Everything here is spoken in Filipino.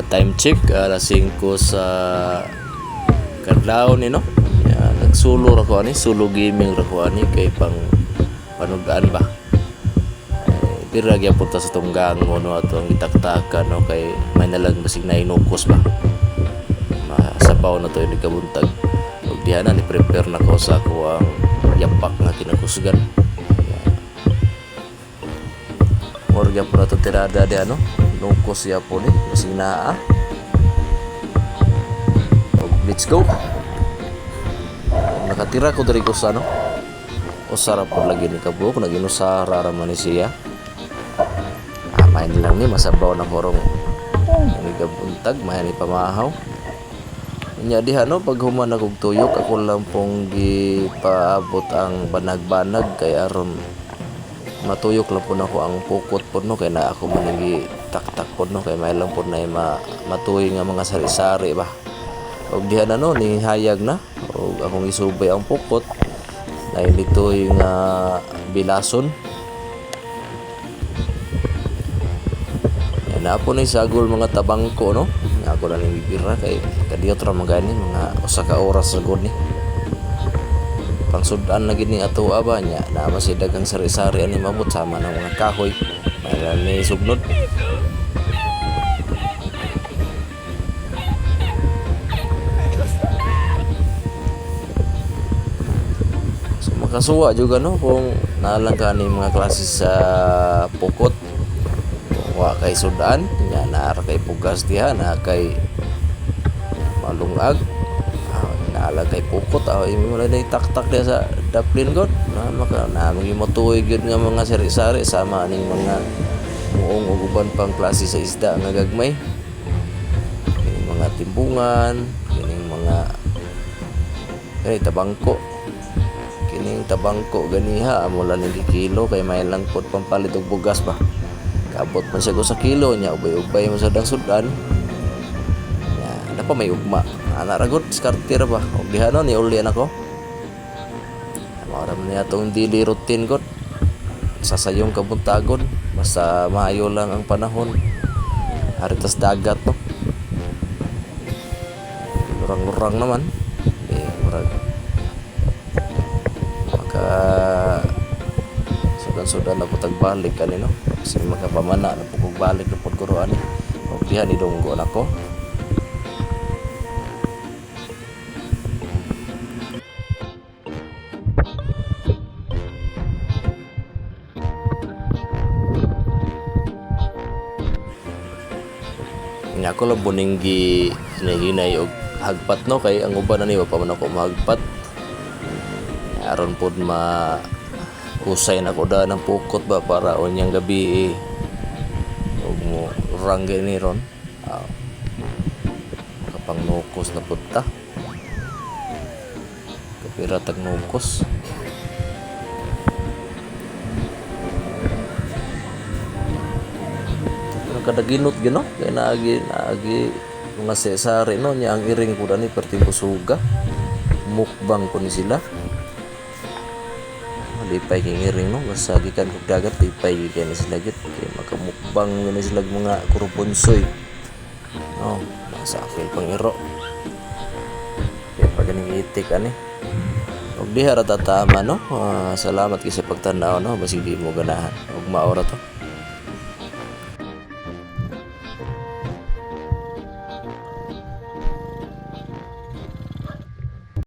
Time check alas 5 sa kadlaw ni no. Nagsulo ra ko ani, solo gaming ra ko ani kay pang panudaan ba. Pira gyud punta sa tunggang mo no ato ang itaktakan no kay may nalang basig na inukos ba. Masabaw na to ini kabuntag. Ug diha na ni prepare na ko sa ko ang yapak nga kinakusgan. Orga po na to tirada di ano, nukos ya po ni basig naa. Let's go. Nakatira ko diri ko sa ano. Usara po lagi ni kabuk naginusara ra man ni siya. Main lang ni masabaw na korong ni gabuntag mayan ni pamahaw. Nya diha no pag human akong tuyok ako lang pong gipaabot ang banag-banag kay aron matuyok lang po nako ang pukot po no kay na ako manigi tak-tak po no kay may lang po na matuy nga mga sari-sari ba. Og diha na no ni hayag na og akong isubay ang pukot na ditoy nga bilason. Na po ni sagol mga tabangko no. Ako na ning bibira kay kadiyot ra magani mga usa ka oras sagod ni. Pangsudan na gid ni ato aba nya na masih dagang sari-sari ani mabot sama ng mga kahoy. Mayroon ni sugnod. Makasuwa juga no kung nalang ka ni mga klase sa pukot wa kay sudan nya na kay pugas diha na kay malungag naala kay pukot imo na day tak-tak diha sa daplin god na maka na magimotuoy gyud nga mga sari-sari sama ning mga muong ug uban pang klase sa isda nga gagmay kining mga timbungan kining mga tabangko kining tabangko ganiha amo lang ni kilo kay may lang pod pampalit og bugas ba kabot man siya ko sa kilo nya ubay-ubay mo sa dang sudan nya ana pa may ugma ana ra gud diskarte ra ba og diha no ni uli na ko mao man niya tong daily routine gud sasayong kabuntagon basta maayo lang ang panahon haritas dagat no lurang-lurang naman murag maka sudan na putag balik kanino kasi makapamana na pugog balik na pagkuruan o diha ni donggo na ko nga ko lang buning hinahinay og hagpat no kay ang uban na ni wa pa man ako mahagpat aron pod usay na ko da ng pukot ba para onyang gabi ug mo ranggay ni ron kapang nukos na punta kapira tag nukos kadaginot gino kay naagi mga sesare no nya ang iring ko ni pertimbo suga mukbang ko ni sila lipay kay ngiring no basta gikan kog dagat lipay kay ni sila gid kay makamukbang ni sila mga kurubonsoy no sa akil pangiro kay paganing itik ani og diha ra tatama no salamat kay sa pagtan-aw no basig di mo ganahan og maora to.